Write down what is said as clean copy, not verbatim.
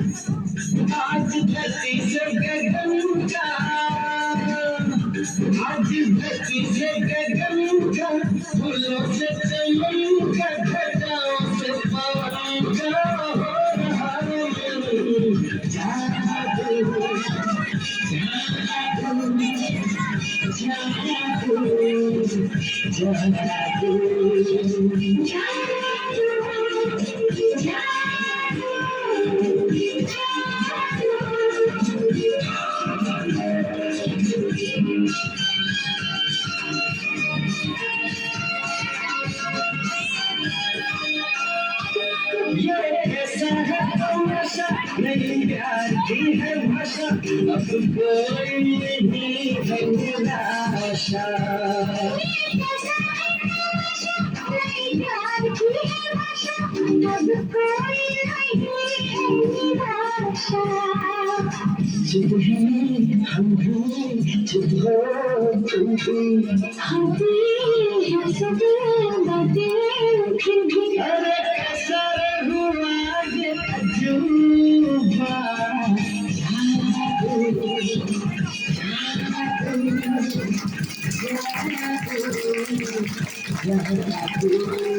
आज धरती से गगन का आज धरती से गगन का फूलों से चमन का घटाओं से पवन का हो रहा जादू जादू ये कैसा है तमाशा नहीं प्यार की है भाषा अब कोई नहीं है निराशा चुप है हम भी चुप हो तुम भी हम भी हैं सभी बातें फिर भी अरे कैसा हुआ ये अजूबा जादू